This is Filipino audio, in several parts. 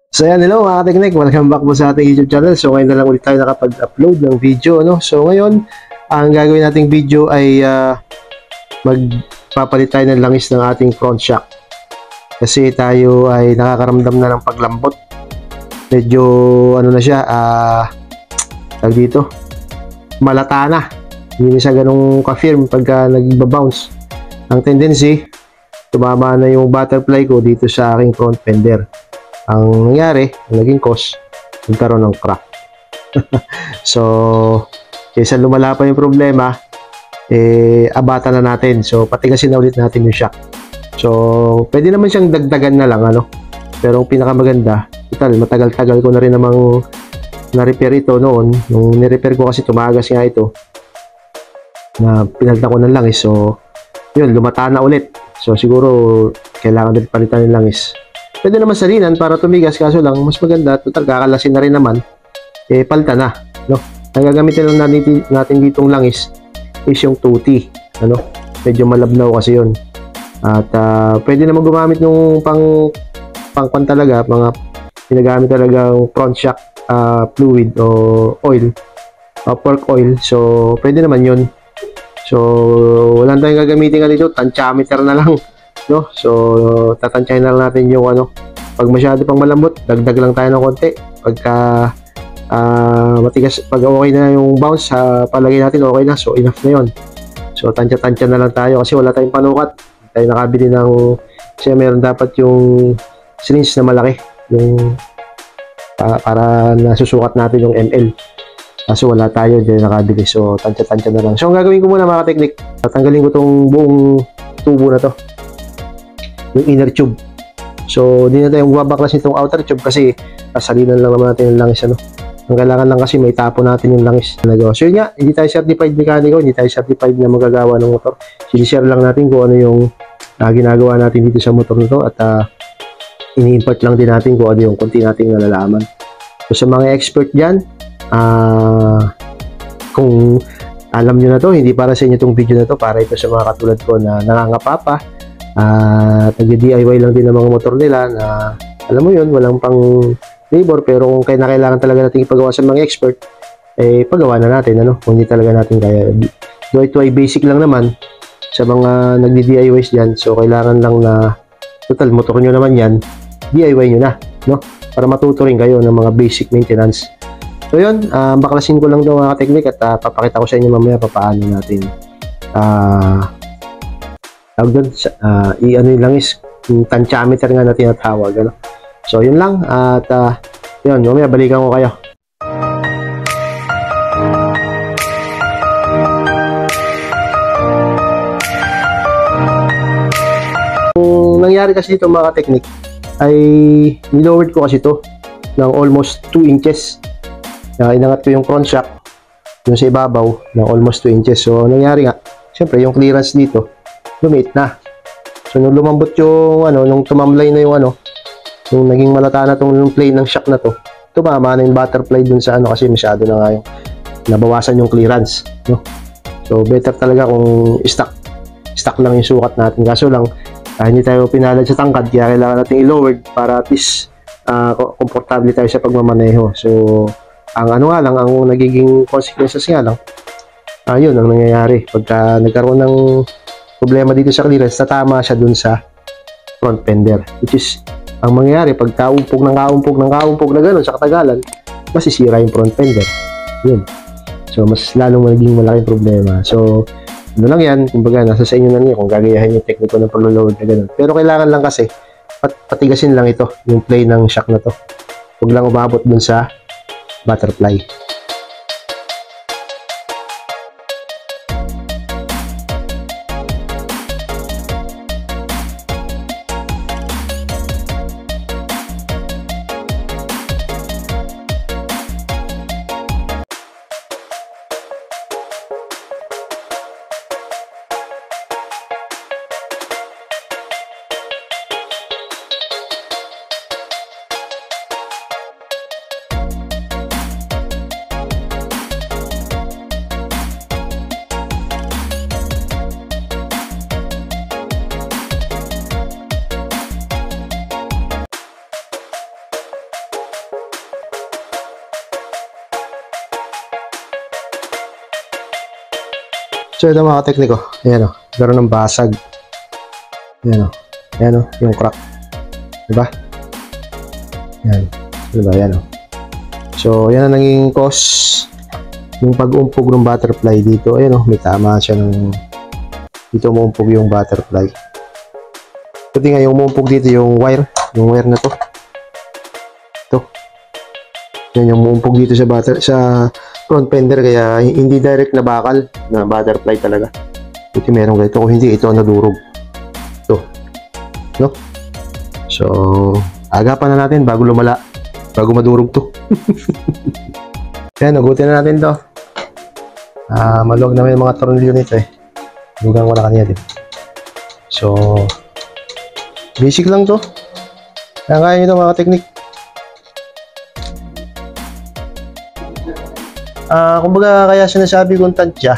So yan, hello mga kateknik, welcome back po sa ating YouTube channel. So ngayon na lang ulit tayo nakapag-upload ng video, no? So ngayon, ang gagawin nating video ay magpapalit tayo ng langis ng ating front shock. Kasi tayo ay nakakaramdam na ng paglambot. Medyo ano na siya, tag dito, malata na. Hindi na siya ganun ka-firm pagka nag-bounce. Ang tendency, tumama na yung butterfly ko dito sa aking front fender. Ang nangyari, ang naging cause, nagkaroon ng crack. So, kaysa lumala pa yung problema, abata na natin. So, patigasin na ulit natin yung shock. So, pwede naman siyang dagdagan na lang, ano? Pero ang pinakamaganda, matagal-tagal ko na rin namang na-repair ito noon. Nung ni-repair ko kasi tumagas nga ito, na pinalitan ko ng langis. So, yun, lumata na ulit. So, siguro, kailangan ulit palitan ng langis. Pwede naman salinan para tumigas, kaso lang mas maganda, total kakalasin na rin naman, palta na, no? Ang gagamitin lang natin ditong langis is yung 2T, ano? Medyo malabnaw kasi yun. At pwede naman gumamit nung pangkwan talaga, mga pinagamit talaga front shock fluid o oil, pork oil. So pwede naman yun. So wala tayong gagamitin nga dito, tantiameter na lang, no? So tatansyahin na lang natin yung ano. Pag masyado pang malambot, dagdag lang tayo ng konti. Pagka matigas, pag okay na yung bounce, palagay natin okay na, so enough na yun. So tansya-tansya na lang tayo kasi wala tayong panukat. Tayo nakabili ng, kasi meron dapat yung syringe na malaki, yung para nasusukat natin yung ml. Kaso wala tayo, hindi nakabili. So tansya-tansya na lang. So ang gagawin ko muna mga teknik, tatanggalin ko tong buong tubo na to, yung inner tube. So hindi na tayo babaklas nitong outer tube kasi salinan lang naman natin yung langis, ano. Ang kailangan lang kasi may tapo natin yung langis na nagawa. So yun nga, hindi tayo certified mekaniko, hindi tayo certified na magagawa ng motor. Sinishare lang natin kung ano yung ginagawa natin dito sa motor na to, at ini-import lang din natin kung ano yung konti nating nalalaman. So sa mga expert dyan, kung alam nyo na to, hindi para sa inyo itong video na to, para ito sa mga katulad ko na nangangapapa at nag-DIY lang din ng mga motor nila na alam mo yun, walang pang labor, pero kung kailangan talaga natin ipagawa sa mga expert, pagawa na natin, ano, kung hindi talaga natin kaya. Do it ay basic lang naman sa mga nagdi-DIYs dyan. So kailangan lang na total motor nyo naman yan, DIY nyo na, no, para matuto rin kayo ng mga basic maintenance. So yun, baklasin ko lang daw mga teknik at papakita ko sa inyo mamaya paano natin i-ano yung langis, yung tantiameter nga na tinatawag, ano. So yun lang, at yun, mamaya balikan ko kayo. Ang nangyari kasi dito mga teknik ay nilowered ko kasi ito ng almost 2 inches. Inangat ko yung front shock yung sa ibabaw ng almost 2 inches. So nangyari nga, syempre yung clearance dito lumiit na. So nung lumambot yung ano, nung tumamlay na yung ano, nung naging malata na tong plane ng shock na to, tumama na yung butterfly dun sa ano, kasi masyado na nga yung nabawasan yung clearance, no? So better talaga kung stock lang yung sukat natin. Kaso lang, hindi tayo pinalad sa tangkad, kaya kailangan natin i-lowered para at least komportable tayo sa pagmamaneho. So ang ano nga lang, ang nagiging consequences nga lang, yun ang nangyayari pagka nagkaroon ng problema dito sa clearance, tatama siya dun sa front fender, which is ang mangyayari pag kaumpog na gano'n sa katagalan, masisira yung front fender. Yun. So mas lalong magiging malaking problema. So ano lang yan, kumbaga nasa sa inyo na niyo kung gagayahin yung tekniko ng pag-load na gano'n. Pero kailangan lang kasi patigasin lang ito, yung plane ng shock na to. Huwag lang umabot dun sa butterfly. So ito mga tekniko, ayan o, meron ng basag. Ayan o, yung crack. Diba? Ayan, diba, ayan o. So, yan ang naging cause yung pag-umpog ng butterfly dito. Ayan o, may tama siya ng dito umuumpog yung butterfly. Pati nga yung umuumpog dito yung wire na to. Ito. Yan yung umuumpog dito sa front fender, kaya hindi direct na bakal na butterfly talaga. Buti meron ganito, kung hindi ito nadurog. Ito. No? So, agapan na natin bago lumala, bago madurog to. Yan, nagutin na natin to. Maluwag naman yung mga tornilyo nito eh. Lugang wala kanina din. So, basic lang to. Kaya kaya nyo ito mga teknik. Kumbaga kaya sinasabi kong tansya.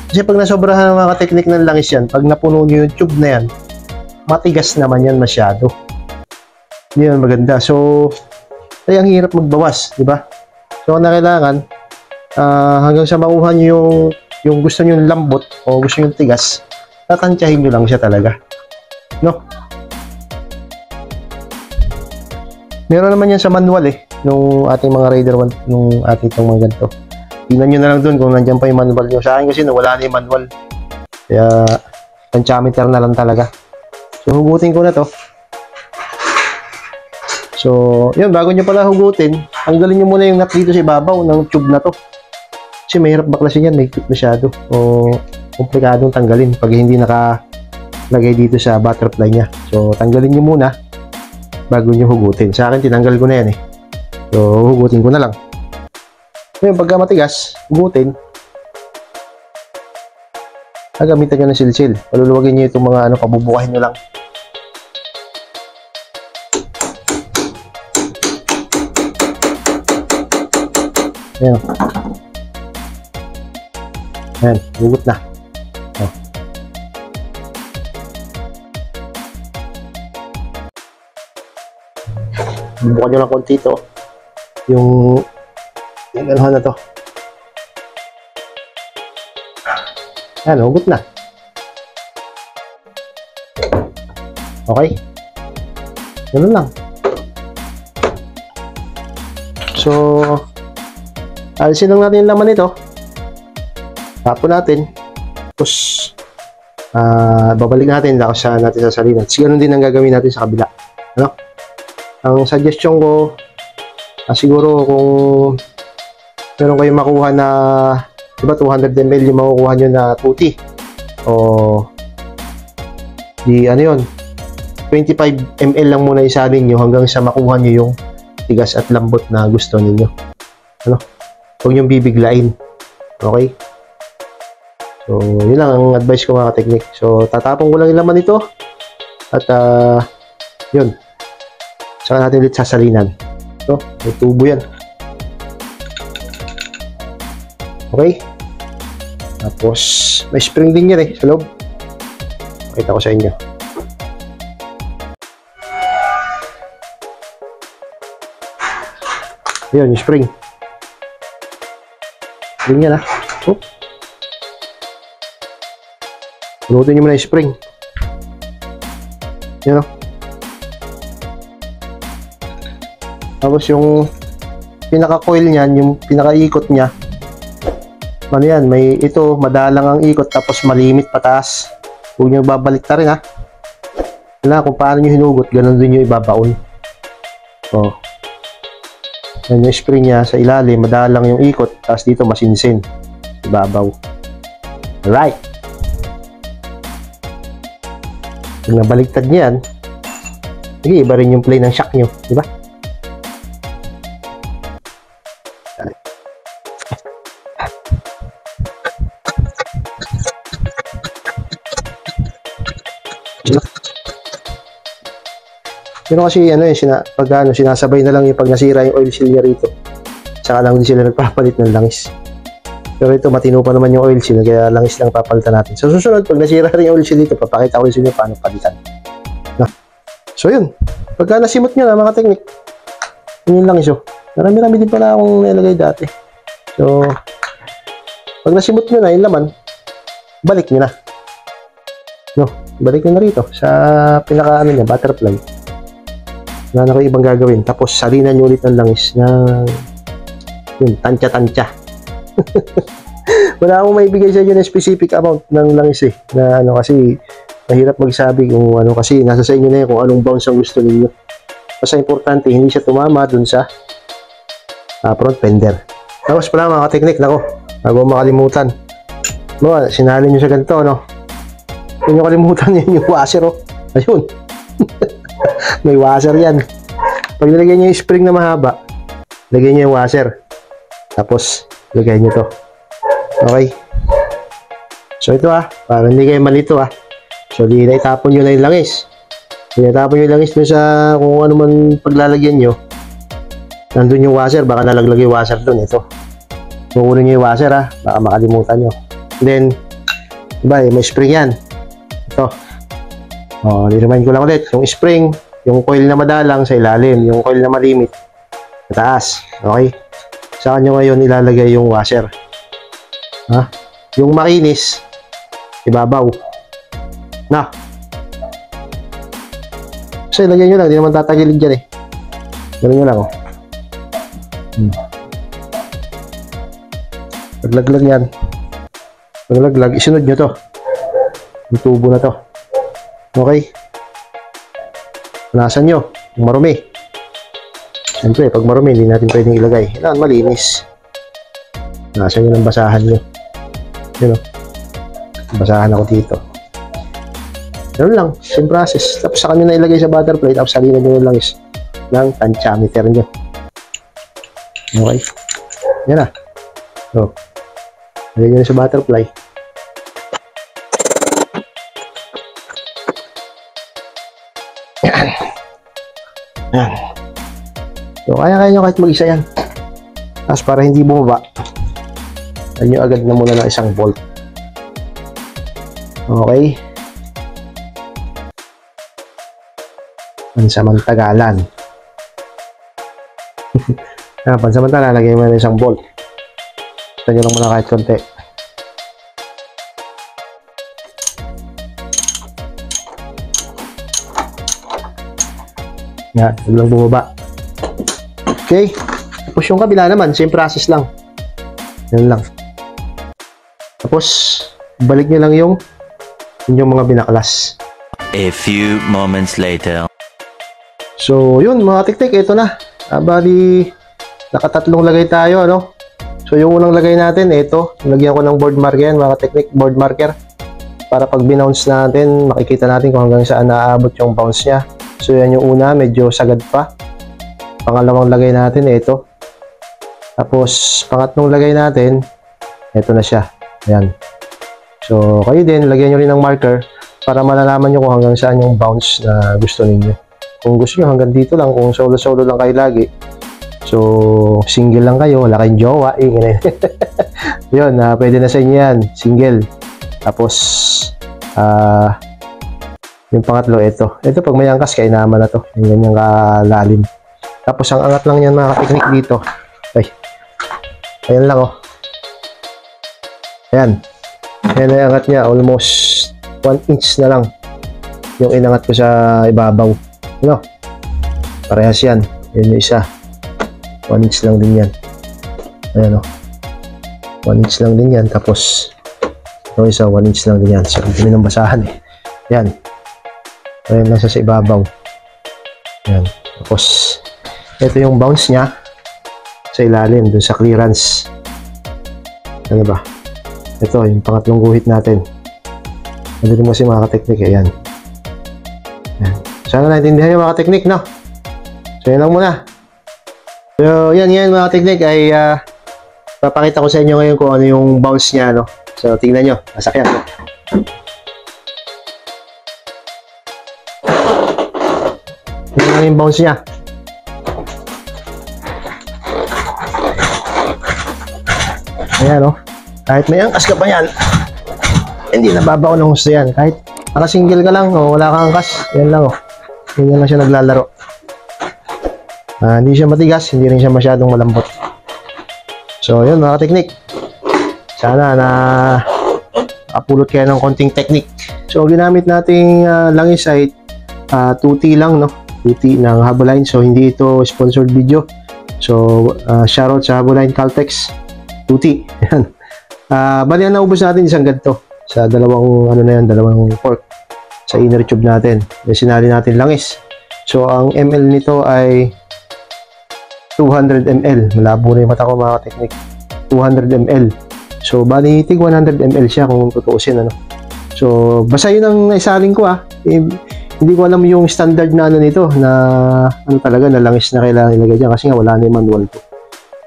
Kasi pag nasobrahan ng mga teknik ng langis yan, pag napuno nyo yung tube na yan, matigas naman yan masyado. Hindi yan maganda. So, ay ang hirap magbawas, di ba? So, na kailangan, hanggang sa makuha nyo yung gusto nyo lambot o gusto nyo tigas, tatansyahin nyo lang siya talaga. No? Meron naman yan sa manual eh, nung ating mga Raider 1, nung ating itong mga ganito. Tingnan nyo na lang dun kung nandyan pa yung manual nyo. Sa akin kasi wala na yung manual. Kaya, tansyameter na lang talaga. So, hugutin ko na to. So, yun, bago nyo pala hugutin, tanggalin nyo muna yung nut dito sa ibabaw ng tube na to. Kasi mahirap baklasin yan, may tube masyado. O, komplikadong tanggalin pag hindi nakalagay dito sa butterfly nya. So, tanggalin nyo muna bago nyo hugutin. Sa akin, tinanggal ko na yan eh. So, hugutin ko na lang. Ngayon, pagka matigas, hugutin. Gamitan nyo ng silsil. Paluluwagin nyo itong mga pabubukahin nyo lang. Ayan. Ayan, hugot na. Oh. Bubukan nyo lang konti ito. Yung anuhan na to. Ayan, hugot na. Okay. Ganun lang. So, alisin lang natin yung laman nito. Tapon natin. Tapos, babalik natin. Lakasan natin sa salinan. Kasi ganun din ang gagawin natin sa kabila. Ano? Ang suggestion ko, siguro kung meron kayong makuha na, diba 200 ml yung makukuha nyo na puti. O, di ano yun, 25 ml lang muna isanin nyo hanggang sa makuha nyo yung tigas at lambot na gusto ninyo. Ano? Huwag niyong bibiglain. Okay? So, yun lang ang advice ko mga teknik. So, tatapong ko lang yung laman nito. At, yun. Saka natin ulit sasalinan. So, may tubo yan. Okay? Tapos, may spring din yan eh, sa loob. Pakita ko sa inyo. Yun, yung spring. Spring yan, ha? Oh. Punutin nyo muna yung spring. Yan, o. Tapos yung pinaka-coil niyan, yung pinaka-ikot niya, ano yan, may ito, madalang ang ikot, tapos malimit pataas. Huwag nyo babalik ta rin, ha? Wala, kung paano nyo hinugot, ganun din nyo ibabaon. O. Yan yung spring niya sa ilalim, madalang yung ikot, tapos dito masinsin. Ibabaw. Alright. Pag nabaliktad niyan, sige, iba rin yung play ng shock nyo, di ba? Pero kasi ano yun, sinasabay na lang yung pag nasira yung oil seal niya rito. Saka lang din sila nagpapalit ng langis. Pero ito, matino pa naman yung oil seal, kaya langis lang papalitan natin. So susunod, pag nasira rin yung oil seal dito, papakita ko rin sa inyo paano palitan. No? So yun, pagka nasimot nyo na mga teknik, yun yung langis oh. Marami-rami din pala akong nilagay dati. So, pag nasimot nyo na yung laman, balik nyo na. No, balik nyo na rito sa pinaka ano niya, butterfly. Wala na kayo ibang gagawin. Tapos salinan nyo ulit ng langis ng yun, tansya-tansya. Wala akong maibigay sa inyo ng specific amount ng langis eh. Na ano kasi mahirap magsabi kung ano kasi nasa sa inyo na yun kung anong bounce ang gusto ninyo. Basta importante hindi siya tumama dun sa front fender. Tapos pala mga ka-technique, nako, bago makalimutan. No, sinalin nyo sa ganito, no? Kung nyo kalimutan yun yung washer, oh. Ayun. May washer yan. Pag nilagay nyo yung spring na mahaba, lagay nyo yung washer. Tapos, lagay nyo to. Okay? So, ito para hindi kayo malito So, di na itapon nyo na yung langis. Di na itapon nyo yung langis dun sa kung ano man paglalagyan nyo. Nandun yung washer, baka nalaglag yung washer dun. Ito. Kukunin nyo yung washer, baka makalimutan nyo. Then, diba, may spring yan. Ito. I-remind ko lang ulit. Yung spring, yung coil na madalang sa ilalim. Yung coil na malimit sa taas. Okay? Saan nyo ngayon ilalagay yung washer? Yung makinis, ibabaw. Na. So, ilagay nyo lang. Hindi naman tatagilid dyan eh. Ganun nyo lang, Paglaglag yan. Paglaglag, isunod nyo to. Yung tubo na to. Okay? Punasan nyo. Yung marumi. Siyempre, pag marumi, hindi natin pwedeng ilagay. Kailangan malinis. Punasan nyo ng basahan nyo. Yun basahan ako dito. Ganun lang. Same process. Tapos sa kanyo na ilagay sa butterfly. Tapos salinan nyo yung langis ng tansyameter nyo. Okay? Yan So, lagay nyo sa butterfly. Yan. So, kaya nyo kahit mag-isa yan. Tapos para hindi bumaba, lagyan nyo agad na muna ng isang bolt. Okay? Pansamantagalan. Pansamantala, lagyan mo na isang bolt. Ito nyo lang muna kahit konti. Yan, huwag lang bumaba. Okay. Tapos yung kabila naman, same process lang. Yan lang. Tapos, balik nyo lang yung mga binaklas. A few moments later. So, yun mga tiktik, ito na. Bali, nakatatlong lagay tayo, ano? So, yung unang lagay natin, ito. Lagyan ko ng board marker yan, mga tiktik, board marker. Para pag binounce natin, makikita natin kung hanggang saan naaabot yung bounce niya. So, yan yung una, medyo sagad pa. Pangalawang lagay natin, ito. Tapos, pangatlong lagay natin, ito na siya. Ayan. So, kayo din, lagyan nyo rin ng marker para malalaman nyo kung hanggang saan yung bounce na gusto ninyo. Kung gusto nyo, hanggang dito lang. Kung solo-solo lang kayo lagi. So, single lang kayo. Wala kayong jowa. Yun, pwede na sa inyo yan. Single. Tapos, yung pangatlo, ito. Ito, pag may angkas, kainama na to. Yung ganyang kalalim. Tapos, ang angat lang yan, mga teknik dito. Ay. Ayan lang, Ayan. Ayan ang angat niya. Almost 1 inch na lang. Yung inangat ko sa ibabaw. Parehas yan. Yan yung isa. 1 inch lang din yan. Ayan 1 inch lang din yan. Tapos, ito isa, 1 inch lang din yan. So, hindi ng basahan Yan. Ayan, nasa sa ibabaw. Yan. Tapos, ito yung bounce niya sa ilalim, dun sa clearance. Ano ba? Ito, yung pangatlong guhit natin. Nandito mo kasi mga ka-teknik. Ayan. Yan. Sana naintindihan yung mga ka-teknik, no? So, yan lang muna. So, yan mga ka-teknik ay papakita ko sa inyo ngayon kung ano yung bounce niya, no? So, tingnan nyo. Nasakyan. Tingnan lang yung bounce niya. Ayan, kahit may angkas ka pa yan, hindi nababaw ng gusto yan. Kahit naka-single ka lang, wala kang angkas, yan lang, Ganyan lang siya naglalaro. Hindi siya matigas, hindi rin siya masyadong malambot. So, yun mga teknik. Sana na apulot kaya ng konting technique. So ginamit nating langis ay 2T lang, no? 2T ng Haboline. So hindi ito sponsored video. So shoutout sa Haboline Caltex 2T. Yan. Bali na naubos natin isang ganito sa dalawang dalawang fork sa inner tube natin. Sinali natin langis. So ang ml nito ay 200 ml. Malabo na yung mata ko mga technique. 200 ml. So bali tig 100 ml siya kung tutuusin, ano. So basta yun ang naisaling ko hindi ko alam yung standard na nito na talaga na langis na kailangan ilagay dyan kasi nga wala na yung manual ko.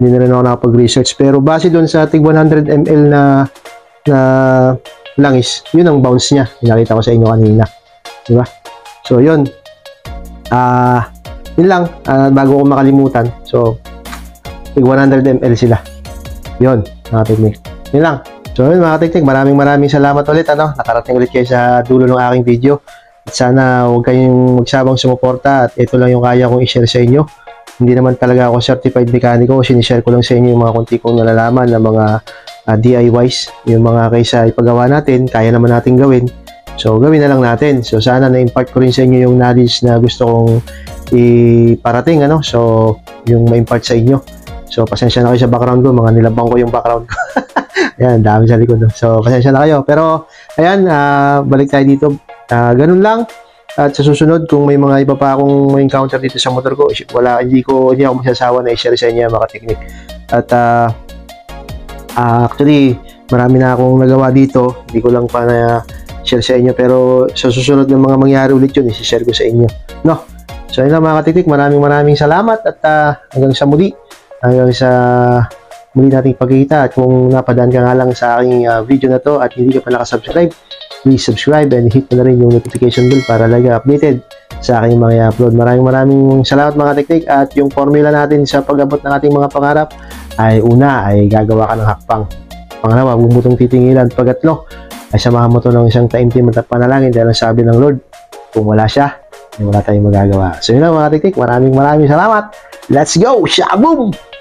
Hindi na rin ako nakapag-research, pero base doon sa tig 100 ml na langis, yun ang bounce niya. Pinakita ko sa inyo kanina, di ba? So yun, yun lang, bago ko makalimutan. So tig 100 ml sila. Yun mga technique, yun lang. So yun mga technique, maraming salamat ulit, nakarating ulit kayo sa dulo ng aking video. At sana huwag kayong magsabang sumuporta at ito lang yung kaya kong i-share sa inyo. Hindi naman talaga ako certified mekaniko, sinishare ko lang sa inyo yung mga konti kong nalalaman na mga DIYs, yung mga kaysa ipagawa natin, kaya naman natin gawin. So gawin na lang natin. So sana na-impart ko rin sa inyo yung knowledge na gusto kong iparating, so yung ma-impart sa inyo. So pasensya na kayo sa background ko, mga nilabang ko yung background ko. Ayan, dami sa likod. So pasensya na kayo. Pero ayan, balik tayo dito. Ganun lang. At sa susunod, kung may mga iba pa akong encounter dito sa motor ko, hindi ako masasawa na i-share sa inyo mga technique. At actually, marami na akong nagawa dito. Hindi ko lang pa na-share sa inyo. Pero sa susunod ng mga mangyari ulit yun, i-share ko sa inyo. No? So yun lang mga technique. Maraming salamat. At hanggang sa muli. Hanggang sa muli nating pagkikita. At kung napadaan ka nga lang sa aking video na to at hindi ka pa nakasubscribe, please subscribe and hit na rin yung notification bell para lagi updated sa aking mga upload. Maraming salamat mga technique. At yung formula natin sa pag-abot ng ating mga pangarap ay una ay gagawa ka ng hakbang. Pangalawa, huwag mo itong titingilan. Pagkatlo ay samahan mo ito ng isang taimtim at panalangin dahil ang sabi ng Lord, kung wala siya, ay wala tayong magagawa. So yun lang mga technique. Maraming salamat. Let's go! Shaboom!